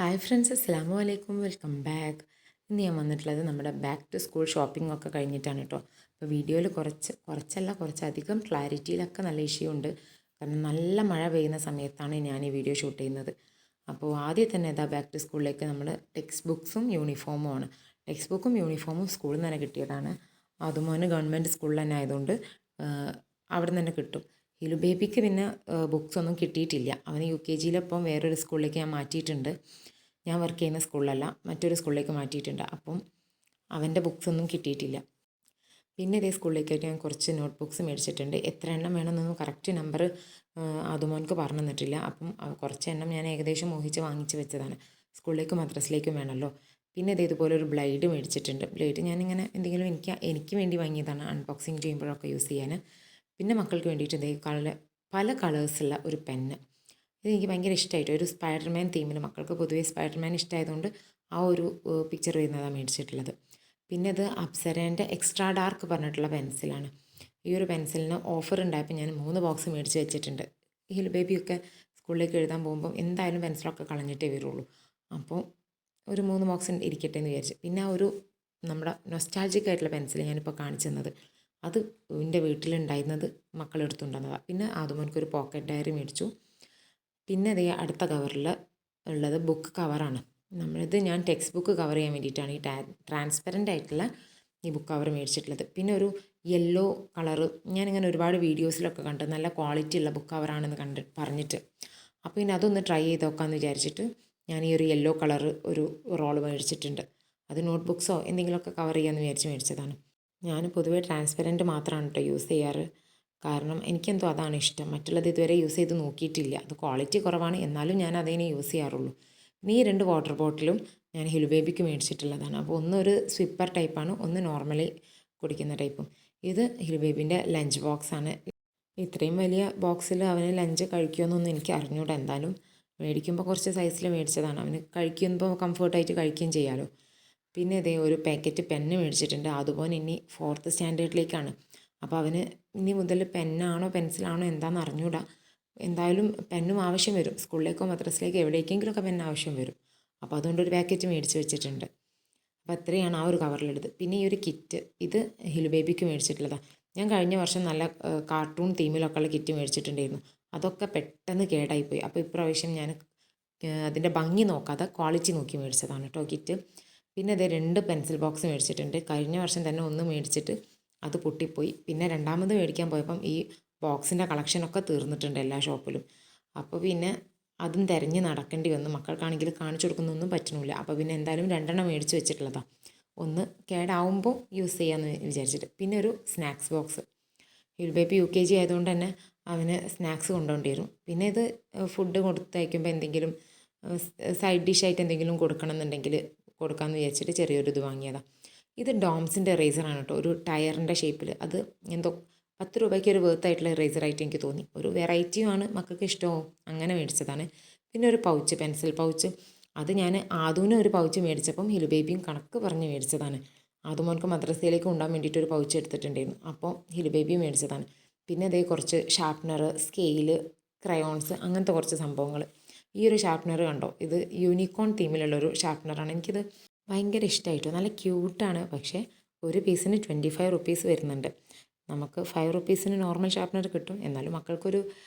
Hi friends, അസ്സലാമു അലൈക്കും. Welcome back. ഇന്ന് ഞാൻ വന്നിട്ടുള്ളത് നമ്മുടെ ബാക്ക് ടു സ്കൂൾ ഷോപ്പിംഗ് ഒക്കെ കഴിഞ്ഞിട്ടാണ് കേട്ടോ. അപ്പോൾ വീഡിയോയിൽ കുറച്ചധികം ക്ലാരിറ്റിയിലൊക്കെ നല്ല ഇഷ്യൂ ഉണ്ട്. കാരണം നല്ല മഴ പെയ്യുന്ന സമയത്താണ് ഞാൻ ഈ വീഡിയോ ഷൂട്ട് ചെയ്യുന്നത്. അപ്പോൾ ആദ്യം തന്നെ ബാക്ക് ടു സ്കൂളിലേക്ക് നമ്മൾ ടെക്സ്റ്റ് ബുക്സും യൂണിഫോമും ആണ്. ടെക്സ്റ്റ് ബുക്കും യൂണിഫോമും സ്കൂളിൽ നിന്ന് തന്നെ കിട്ടിയതാണ്. അതുമോന് ഗവൺമെൻറ് സ്കൂളിൽ തന്നെ ആയതുകൊണ്ട് അവിടെ നിന്ന് തന്നെ കിട്ടും. ഹിലു ബേബിക്ക് പിന്നെ ബുക്സ് ഒന്നും കിട്ടിയിട്ടില്ല. അവന് UKGയിലപ്പം വേറൊരു സ്കൂളിലേക്ക് ഞാൻ മാറ്റിയിട്ടുണ്ട്. ഞാൻ വർക്ക് ചെയ്യുന്ന സ്കൂളിലല്ല, മറ്റൊരു സ്കൂളിലേക്ക് മാറ്റിയിട്ടുണ്ട്. അപ്പം അവൻ്റെ ബുക്സ് ഒന്നും കിട്ടിയിട്ടില്ല. പിന്നെ ഇതേ സ്കൂളിലേക്കായിട്ട് ഞാൻ കുറച്ച് നോട്ട് ബുക്സ് മേടിച്ചിട്ടുണ്ട്. എത്ര എണ്ണം വേണമെന്നൊന്നും കറക്റ്റ് നമ്പർ അതുമോൻക്ക് പറഞ്ഞു തന്നിട്ടില്ല. അപ്പം കുറച്ച് എണ്ണം ഞാൻ ഏകദേശം മോഹിച്ച് വാങ്ങിച്ച് വെച്ചതാണ്. സ്കൂളിലേക്കും മദ്രസിലേക്കും വേണമല്ലോ. പിന്നെ ഇതേതുപോലെ ഒരു ബ്ലേഡ് മേടിച്ചിട്ടുണ്ട്. ബ്ലേഡ് ഞാനിങ്ങനെ എന്തെങ്കിലും എനിക്ക് വേണ്ടി വാങ്ങിയതാണ്, അൺബോക്സിങ് ചെയ്യുമ്പോഴൊക്കെ യൂസ് ചെയ്യാൻ. പിന്നെ മക്കൾക്ക് വേണ്ടിയിട്ട് പല കളേഴ്സുള്ള ഒരു പെന്ന്. ഇതെനിക്ക് ഭയങ്കര ഇഷ്ടമായിട്ട്, ഒരു സ്പൈഡർമാൻ തീമിൽ, മക്കൾക്ക് പൊതുവേ സ്പൈഡർമാൻ ഇഷ്ടമായതുകൊണ്ട് ആ ഒരു പിക്ചർ വരുന്നതാണ് മേടിച്ചിട്ടുള്ളത്. പിന്നെ ഇത് അപ്സരേൻ്റെ എക്സ്ട്രാ ഡാർക്ക് പറഞ്ഞിട്ടുള്ള പെൻസിലാണ്. ഈ ഒരു പെൻസിലിന് ഓഫർ ഉണ്ടായപ്പോൾ ഞാൻ 3 ബോക്സ് മേടിച്ച് വെച്ചിട്ടുണ്ട്. ഈ ഹിൽ ബേബിയൊക്കെ സ്കൂളിലേക്ക് എഴുതാൻ പോകുമ്പോൾ എന്തായാലും പെൻസിലൊക്കെ കളഞ്ഞിട്ടേ വരുള്ളൂ. അപ്പോൾ ഒരു 3 ബോക്സ് ഇരിക്കട്ടെ എന്ന് വിചാരിച്ചു. പിന്നെ ഒരു നമ്മുടെ നൊസ്റ്റാൾജിക് ആയിട്ടുള്ള പെൻസിൽ ഞാനിപ്പോൾ കാണിച്ചു തന്നത്, അത് എൻ്റെ വീട്ടിലുണ്ടായിരുന്നത് മക്കളെടുത്തുകൊണ്ടുവന്നതാണ്. പിന്നെ ആദ്യമൊരു പോക്കറ്റ് ഡയറി മേടിച്ചു. പിന്നെ അതേ അടുത്ത കവറിൽ ഉള്ളത് ബുക്ക് കവറാണ്. ഞാൻ ടെക്സ്റ്റ് ബുക്ക് കവർ ചെയ്യാൻ വേണ്ടിയിട്ടാണ് ഈ ട്രാൻസ്പെറൻ്റ് ആയിട്ടുള്ള ഈ ബുക്ക് കവർ മേടിച്ചിട്ടുള്ളത്. പിന്നെ ഒരു യെല്ലോ കളറ് ഞാനിങ്ങനെ ഒരുപാട് വീഡിയോസിലൊക്കെ കണ്ടു, നല്ല ക്വാളിറ്റി ഉള്ള ബുക്ക് കവറാണെന്ന് പറഞ്ഞിട്ട്. അപ്പോൾ പിന്നെ അതൊന്ന് ട്രൈ ചെയ്ത് നോക്കാമെന്ന് വിചാരിച്ചിട്ട് ഞാൻ ഈ ഒരു യെല്ലോ കളറ് ഒരു റോള് മേടിച്ചിട്ടുണ്ട്. അത് നോട്ട് ബുക്സോ എന്തെങ്കിലുമൊക്കെ കവർ ചെയ്യാമെന്ന് വിചാരിച്ച് മേടിച്ചതാണ്. ഞാൻ പൊതുവേ ട്രാൻസ്പെറൻറ്റ് മാത്രമാണ് കേട്ടോ യൂസ് ചെയ്യാറ്. കാരണം എനിക്കെന്തോ അതാണ് ഇഷ്ടം. മറ്റുള്ളത് ഇതുവരെ യൂസ് ചെയ്ത് നോക്കിയിട്ടില്ല. അത് ക്വാളിറ്റി കുറവാണ്, എന്നാലും ഞാൻ അതിനെ യൂസ് ചെയ്യാറുള്ളൂ. പിന്നെ ഈ 2 വാട്ടർ ബോട്ടിലും ഞാൻ ഹിലു ബേബിക്ക് മേടിച്ചിട്ടുള്ളതാണ്. അപ്പോൾ ഒന്നൊരു സ്വിപ്പർ ടൈപ്പാണ്, ഒന്ന് നോർമലി കുടിക്കുന്ന ടൈപ്പും. ഇത് ഹിലു ബേബിൻ്റെ ലഞ്ച് ബോക്സാണ്. ഇത്രയും വലിയ ബോക്സിൽ അവന് ലഞ്ച് കഴിക്കുമെന്നൊന്നും എനിക്ക് അറിഞ്ഞൂടാ. എന്തായാലും മേടിക്കുമ്പോൾ കുറച്ച് സൈസിൽ മേടിച്ചതാണ്. അവന് കഴിക്കുമ്പോൾ കംഫർട്ടായിട്ട് കഴിക്കുകയും ചെയ്യാമല്ലോ. പിന്നെ ഇതേ ഒരു പാക്കറ്റ് പെന്ന് മേടിച്ചിട്ടുണ്ട്. അതുപോലെ ഇനി 4th സ്റ്റാൻഡേർഡിലേക്കാണ്. അപ്പോൾ അവന് ഇനി മുതൽ പെന്നാണോ പെൻസിലാണോ എന്താണെന്ന് അറിഞ്ഞൂടാ. എന്തായാലും പെന്നും ആവശ്യം വരും. സ്കൂളിലേക്കോ മദ്രസിലേക്കോ എവിടേക്കെങ്കിലുമൊക്കെ പെൻ ആവശ്യം വരും. അപ്പോൾ അതുകൊണ്ടൊരു പാക്കറ്റ് മേടിച്ച് വെച്ചിട്ടുണ്ട്. അപ്പോൾ അത്രയാണ് ആ ഒരു കവറിലെടുത്ത്. പിന്നെ ഈ ഒരു കിറ്റ്, ഇത് ഹിലു ബേബിക്ക് മേടിച്ചിട്ടുള്ളതാണ്. ഞാൻ കഴിഞ്ഞ വർഷം നല്ല കാർട്ടൂൺ തീമിലൊക്കെ ഉള്ള കിറ്റ് മേടിച്ചിട്ടുണ്ടായിരുന്നു. അതൊക്കെ പെട്ടെന്ന് കേടായിപ്പോയി. അപ്പോൾ ഇപ്രാവശ്യം ഞാൻ അതിൻ്റെ ഭംഗി നോക്കാതെ ക്വാളിറ്റി നോക്കി മേടിച്ചതാണ് കേട്ടോ കിറ്റ്. പിന്നെ അതേ 2 പെൻസിൽ ബോക്സ് മേടിച്ചിട്ടുണ്ട്. കഴിഞ്ഞ വർഷം തന്നെ ഒന്ന് മേടിച്ചിട്ട് അത് പൊട്ടിപ്പോയി. പിന്നെ രണ്ടാമത് മേടിക്കാൻ പോയപ്പം ഈ ബോക്സിൻ്റെ കളക്ഷനൊക്കെ തീർന്നിട്ടുണ്ട് എല്ലാ ഷോപ്പിലും. അപ്പോൾ പിന്നെ അതും തിരഞ്ഞ് നടക്കേണ്ടി വന്നു. മക്കൾക്കാണെങ്കിൽ കാണിച്ചു കൊടുക്കുന്നൊന്നും പറ്റണില്ല. അപ്പോൾ പിന്നെ എന്തായാലും 2 മേടിച്ച് വെച്ചിട്ടുള്ളതാണ്. ഒന്ന് കേടാവുമ്പോൾ യൂസ് ചെയ്യാമെന്ന് വിചാരിച്ചിട്ട്. പിന്നെ ഒരു snacks box. Hill baby UKG ആയതുകൊണ്ട് തന്നെ അവന് സ്നാക്സ് കൊണ്ടുപോകേണ്ടി വരും. പിന്നെ ഇത് ഫുഡ് കൊടുത്തയക്കുമ്പോൾ എന്തെങ്കിലും സൈഡ് ഡിഷായിട്ട് എന്തെങ്കിലും കൊടുക്കണം എന്നുണ്ടെങ്കിൽ കൊടുക്കാമെന്ന് വിചാരിച്ചിട്ട് ചെറിയൊരു ഇത് വാങ്ങിയതാണ്. ഇത് ഡോംസിൻ്റെ ഇറേസറാണ് കേട്ടോ, ഒരു ടയറിൻ്റെ ഷേപ്പിൽ. അത് എന്തോ 10 രൂപയ്ക്ക് ഒരു വേർത്തായിട്ടുള്ള ഇറേസറായിട്ട് എനിക്ക് തോന്നി. ഒരു വെറൈറ്റിയുമാണ്, മക്കൾക്ക് ഇഷ്ടമാവും, അങ്ങനെ മേടിച്ചതാണ്. പിന്നെ ഒരു പൗച്ച്, പെൻസിൽ പൗച്ച്. അത് ഞാൻ ആദൂന് ഒരു പൗച്ച് മേടിച്ചപ്പം ഹിലു ബേബിയും കണക്ക് പറഞ്ഞ് മേടിച്ചതാണ്. ആദുമോൻക്ക് മദ്രസയിലേക്ക് കൊണ്ടുപോകാൻ വേണ്ടിയിട്ട് ഒരു പൗച്ച് എടുത്തിട്ടുണ്ടായിരുന്നു. അപ്പോൾ ഹിലു ബേബി മേടിച്ചതാണ്. പിന്നെ അതേ കുറച്ച് ഷാർപ്നർ, സ്കെയില്, ക്രയോൺസ്, അങ്ങനത്തെ കുറച്ച് സംഭവങ്ങൾ. ഈ ഒരു ഷാർപ്നർ കണ്ടോ, ഇത് യൂണിക്കോൺ തീമിലുള്ളൊരു ഷാർപ്നറാണ്. എനിക്കിത് ഭയങ്കര ഇഷ്ടമായിട്ടോ. നല്ല ക്യൂട്ടാണ്. പക്ഷേ ഒരു പീസിന് 25 റുപ്പീസ് വരുന്നുണ്ട്. നമുക്ക് 5 റുപ്പീസിന് നോർമൽ ഷാർപ്നർ കിട്ടും. എന്നാലും മക്കൾക്കൊരു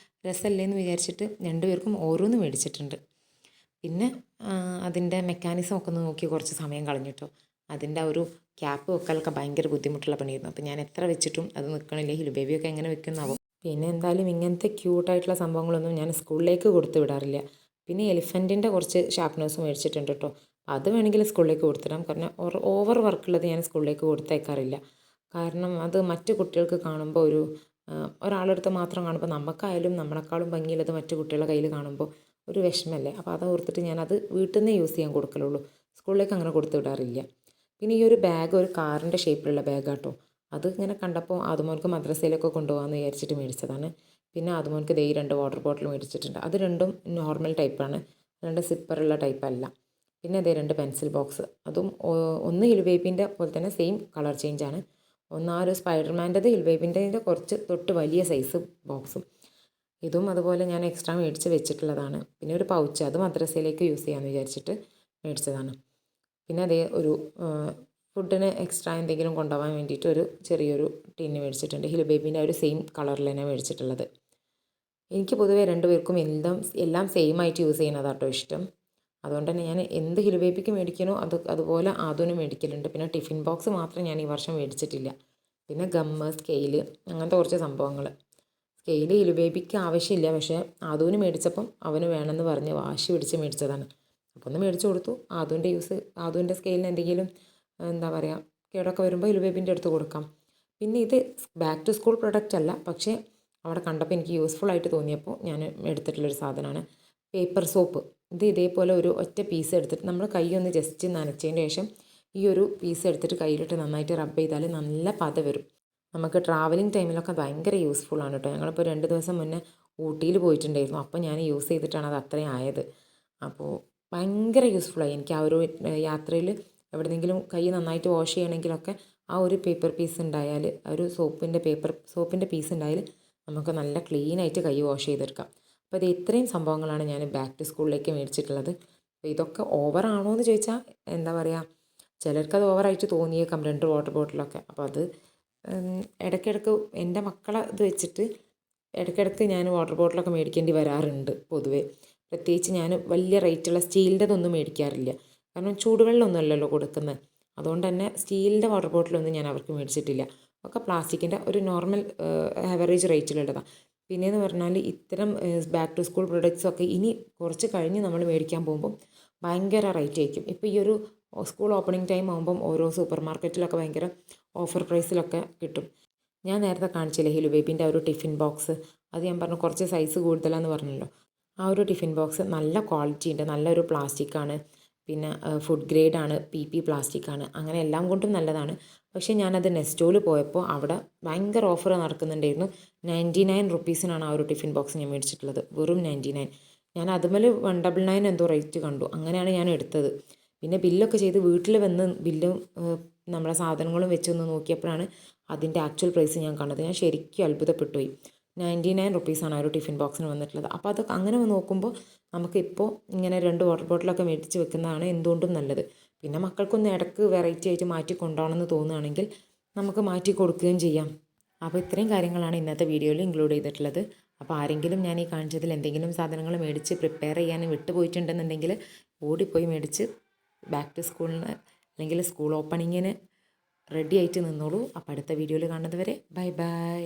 രസമല്ലേ എന്ന് വിചാരിച്ചിട്ട് 2 പേർക്കും ഓരോന്ന് മേടിച്ചിട്ടുണ്ട്. പിന്നെ അതിൻ്റെ മെക്കാനിസം ഒക്കെ ഒന്ന് നോക്കി കുറച്ച് സമയം കളഞ്ഞിട്ടോ. അതിൻ്റെ ആ ഒരു ക്യാപ്പ് വെക്കലൊക്കെ ഭയങ്കര ബുദ്ധിമുട്ടുള്ള പണിയായിരുന്നു. അപ്പോൾ ഞാൻ എത്ര വെച്ചിട്ടും അത് നിൽക്കണില്ല. ഹിലു ബേബിയൊക്കെ എങ്ങനെ വെക്കുന്നതാവും. പിന്നെ എന്തായാലും ഇങ്ങനത്തെ ക്യൂട്ടായിട്ടുള്ള സംഭവങ്ങളൊന്നും ഞാൻ സ്കൂളിലേക്ക് കൊടുത്തു വിടാറില്ല. പിന്നെ എലിഫൻറ്റിൻ്റെ കുറച്ച് ഷാർപ്നേഴ്സ് മേടിച്ചിട്ടുണ്ട് കേട്ടോ. അത് വേണമെങ്കിൽ സ്കൂളിലേക്ക് കൊടുത്തിടാം. കാരണം ഓവർ വർക്കുള്ളത് ഞാൻ സ്കൂളിലേക്ക് കൊടുത്തേക്കാറില്ല. കാരണം അത് മറ്റു കുട്ടികൾക്ക് കാണുമ്പോൾ ഒരാളെടുത്ത് മാത്രം കാണുമ്പോൾ നമുക്കായാലും നമ്മളെക്കാളും ഭംഗിയുള്ളത് മറ്റു കുട്ടികളുടെ കയ്യിൽ കാണുമ്പോൾ ഒരു വിഷമല്ലേ. അപ്പോൾ അത് ഓർത്തിട്ട് ഞാനത് വീട്ടിൽ നിന്ന് യൂസ് ചെയ്യാൻ കൊടുക്കലുള്ളൂ. സ്കൂളിലേക്ക് അങ്ങനെ കൊടുത്തു വിടാറില്ല. പിന്നെ ഈ ഒരു ബാഗ് ഒരു കാറിൻ്റെ ഷേപ്പിലുള്ള ബാഗാട്ടോ. അത് ഇങ്ങനെ കണ്ടപ്പോൾ ആദുമോൻക്ക് മദ്രസയിലൊക്കെ കൊണ്ടുപോകാമെന്ന് വിചാരിച്ചിട്ട് മേടിച്ചതാണ്. പിന്നെ ആദുമോൻക്ക് ദേ 2 വാട്ടർ ബോട്ടിൽ മേടിച്ചിട്ടുണ്ട്. അത് രണ്ടും നോർമൽ ടൈപ്പാണ്, 2 സിപ്പറുള്ള ടൈപ്പല്ല. പിന്നെ അതേ 2 പെൻസിൽ ബോക്സ്. അതും ഒന്ന് ഹിൽ ബേബിൻ്റെ പോലെ തന്നെ സെയിം കളർ ചേഞ്ചാണ്. ഒന്ന് ആ ഒരു സ്പൈഡർമാൻ്റെത്, ഹിൽ ബേബിൻ്റെ കുറച്ച് തൊട്ട് വലിയ സൈസ് ബോക്സും. ഇതും അതുപോലെ ഞാൻ എക്സ്ട്രാ മേടിച്ച് വെച്ചിട്ടുള്ളതാണ്. പിന്നെ ഒരു പൗച്ച്, അത് മദ്രസയിലേക്ക് യൂസ് ചെയ്യാമെന്ന് വിചാരിച്ചിട്ട് മേടിച്ചതാണ്. പിന്നെ അതേ ഒരു ഫുഡിന് എക്സ്ട്രാ എന്തെങ്കിലും കൊണ്ടുപോകാൻ വേണ്ടിയിട്ട് ഒരു ചെറിയൊരു ടിന്ന് മേടിച്ചിട്ടുണ്ട്. ഹിലു ബേബീൻ്റെ ഒരു സെയിം കളറിൽ തന്നെ മേടിച്ചിട്ടുള്ളത്. എനിക്ക് പൊതുവേ രണ്ടുപേർക്കും എല്ലാം സെയിം ആയിട്ട് യൂസ് ചെയ്യുന്നതാട്ടോ ഇഷ്ടം. അതുകൊണ്ട് തന്നെ ഞാൻ എന്ത് ഹിലു ബേബിക്ക് മേടിക്കണോ അതുപോലെ ആദൂന് മേടിക്കലുണ്ട്. പിന്നെ ടിഫിൻ ബോക്സ് മാത്രം ഞാൻ ഈ വർഷം മേടിച്ചിട്ടില്ല. പിന്നെ ഗമ്മ്, സ്കെയില്, അങ്ങനത്തെ കുറച്ച് സംഭവങ്ങൾ. സ്കെയില് ഹിലു ബേബിക്ക് ആവശ്യമില്ല, പക്ഷേ ആദൂന് മേടിച്ചപ്പം അവന് വേണമെന്ന് പറഞ്ഞ് വാശി പിടിച്ച് മേടിച്ചതാണ്. അപ്പോൾ ഒന്ന് മേടിച്ചു കൊടുത്തു. ആദൂൻ്റെ സ്കെയിലിന് എന്തെങ്കിലും എന്താ പറയുക കേടൊക്കെ വരുമ്പോൾ ഹിലു ബേബിൻ്റെ അടുത്ത് കൊടുക്കാം. പിന്നെ ഇത് ബാക്ക് ടു സ്കൂൾ പ്രൊഡക്റ്റ് അല്ല, പക്ഷേ അവിടെ കണ്ടപ്പോൾ എനിക്ക് യൂസ്ഫുൾ ആയിട്ട് തോന്നിയപ്പോൾ ഞാൻ എടുത്തിട്ടുള്ളൊരു സാധനമാണ് പേപ്പർ സോപ്പ്. ഇത് ഇതേപോലെ ഒരു ഒറ്റ പീസ് എടുത്തിട്ട് നമ്മൾ കൈ ഒന്ന് ജസ്റ്റ് നനച്ചതിന് ശേഷം ഈ ഒരു പീസ് എടുത്തിട്ട് കയ്യിലിട്ട് നന്നായിട്ട് റബ്ബ് ചെയ്താൽ നല്ല പത വരും. നമുക്ക് ട്രാവലിംഗ് ടൈമിലൊക്കെ ഭയങ്കര യൂസ്ഫുൾ ആണ് കേട്ടോ. ഞങ്ങളിപ്പോൾ 2 ദിവസം മുന്നേ ഊട്ടിയിൽ പോയിട്ടുണ്ടായിരുന്നു. അപ്പോൾ ഞാൻ യൂസ് ചെയ്തിട്ടാണ് അത് അത്രയും ആയത്. അപ്പോൾ ഭയങ്കര യൂസ്ഫുള്ളായി എനിക്ക് ആ ഒരു യാത്രയിൽ. എവിടെയെങ്കിലും കൈ നന്നായിട്ട് വാഷ് ചെയ്യണമെങ്കിലൊക്കെ ആ ഒരു പേപ്പർ പീസ് ഉണ്ടായാൽ, ആ ഒരു സോപ്പിൻ്റെ പീസ് ഉണ്ടായാൽ നമുക്ക് നല്ല ക്ലീനായിട്ട് കൈ വാഷ് ചെയ്തെടുക്കാം. അപ്പോൾ ഇത് ഇത്രയും സംഭവങ്ങളാണ് ഞാൻ ബാക്ക് ടു സ്കൂളിലേക്ക് മേടിച്ചിട്ടുള്ളത്. അപ്പോൾ ഇതൊക്കെ ഓവറാണോ എന്ന് ചോദിച്ചാൽ എന്താ പറയുക, ചിലർക്കത് ഓവറായിട്ട് തോന്നിയേക്കാം 2 വാട്ടർ ബോട്ടിലൊക്കെ. അപ്പോൾ അത് ഇടയ്ക്കിടയ്ക്ക് എൻ്റെ മക്കളെ ഇത് വെച്ചിട്ട് ഇടയ്ക്കിടയ്ക്ക് ഞാൻ വാട്ടർ ബോട്ടിലൊക്കെ മേടിക്കേണ്ടി വരാറുണ്ട് പൊതുവേ. പ്രത്യേകിച്ച് ഞാൻ വലിയ റേറ്റുള്ള സ്റ്റീലിൻ്റെതൊന്നും മേടിക്കാറില്ല. കാരണം ചൂടുവെള്ളമൊന്നും അല്ലല്ലോ കൊടുക്കുന്നത്. അതുകൊണ്ട് തന്നെ സ്റ്റീലിൻ്റെ വാട്ടർ ബോട്ടിലൊന്നും ഞാൻ അവർക്ക് മേടിച്ചിട്ടില്ല. ഒക്കെ പ്ലാസ്റ്റിക്കിൻ്റെ ഒരു നോർമൽ ആവറേജ് റേറ്റിലുള്ളതാണ്. പിന്നെയെന്ന് പറഞ്ഞാൽ ഇത്തരം ബാക്ക് ടു സ്കൂൾ പ്രൊഡക്ട്സൊക്കെ ഇനി കുറച്ച് കഴിഞ്ഞ് നമ്മൾ മേടിക്കാൻ പോകുമ്പം ഭയങ്കര റേറ്റ് ആയിരിക്കും. ഇപ്പോൾ ഈ ഒരു സ്കൂൾ ഓപ്പണിംഗ് ടൈം ആകുമ്പം ഓരോ സൂപ്പർ മാർക്കറ്റിലൊക്കെ ഭയങ്കര ഓഫർ പ്രൈസിലൊക്കെ കിട്ടും. ഞാൻ നേരത്തെ കാണിച്ചില്ലേ ഹിലു ബേബീൻ്റെ ആ ഒരു ടിഫിൻ ബോക്സ്, അത് ഞാൻ പറഞ്ഞു കുറച്ച് സൈസ് കൂടുതലാണെന്ന് പറഞ്ഞല്ലോ. ആ ഒരു ടിഫിൻ ബോക്സ് നല്ല ക്വാളിറ്റി ഉണ്ട്, നല്ലൊരു പ്ലാസ്റ്റിക്കാണ്. പിന്നെ ഫുഡ് ഗ്രേഡാണ്, PP പ്ലാസ്റ്റിക്കാണ്. അങ്ങനെ എല്ലാം കൊണ്ടും നല്ലതാണ്. പക്ഷേ ഞാനത് നെസ്റ്റോയിൽ പോയപ്പോൾ അവിടെ ഭയങ്കര ഓഫർ നടക്കുന്നുണ്ടായിരുന്നു. 99 റുപ്പീസിനാണ് ആ ഒരു ടിഫിൻ ബോക്സ് ഞാൻ മേടിച്ചിട്ടുള്ളത്. വെറും 99. ഞാൻ അതുമേൽ 199 എന്തോ റേറ്റ് കണ്ടു. അങ്ങനെയാണ് ഞാൻ എടുത്തത്. പിന്നെ ബില്ലൊക്കെ ചെയ്ത് വീട്ടിൽ വന്ന് ബില്ലും നമ്മളെ സാധനങ്ങളും വെച്ചൊന്ന് നോക്കിയപ്പോഴാണ് അതിൻ്റെ ആക്ച്വൽ പ്രൈസ് ഞാൻ കണ്ടത്. ഞാൻ ശരിക്കും അത്ഭുതപ്പെട്ടു പോയി. 99 റുപ്പീസാണ് ആ ഒരു ടിഫിൻ ബോക്സിന് വന്നിട്ടുള്ളത്. അപ്പോൾ അത് അങ്ങനെ നോക്കുമ്പോൾ നമുക്കിപ്പോൾ ഇങ്ങനെ 2 വാട്ടർ ബോട്ടിലൊക്കെ മേടിച്ച് വെക്കുന്നതാണ് എന്തുകൊണ്ടും നല്ലത്. പിന്നെ മക്കൾക്കൊന്ന് ഇടയ്ക്ക് വെറൈറ്റി ആയിട്ട് മാറ്റി കൊണ്ടുപോകണമെന്ന് തോന്നുകയാണെങ്കിൽ നമുക്ക് മാറ്റി കൊടുക്കുകയും ചെയ്യാം. അപ്പോൾ ഇത്രയും കാര്യങ്ങളാണ് ഇന്നത്തെ വീഡിയോയിൽ ഇൻക്ലൂഡ് ചെയ്തിട്ടുള്ളത്. അപ്പോൾ ആരെങ്കിലും ഞാൻ ഈ കാണിച്ചതിൽ എന്തെങ്കിലും സാധനങ്ങൾ മേടിച്ച് പ്രിപ്പയർ ചെയ്യാൻ വിട്ടുപോയിട്ടുണ്ടെന്നുണ്ടെങ്കിൽ ഓടിപ്പോയി മേടിച്ച് ബാക്ക് ടു സ്കൂളിന് അല്ലെങ്കിൽ സ്കൂൾ ഓപ്പണിങ്ങിന് റെഡി ആയിട്ട് നിന്നോളൂ. അപ്പോൾ അടുത്ത വീഡിയോയിൽ കാണുന്നത് വരെ ബൈ ബൈ.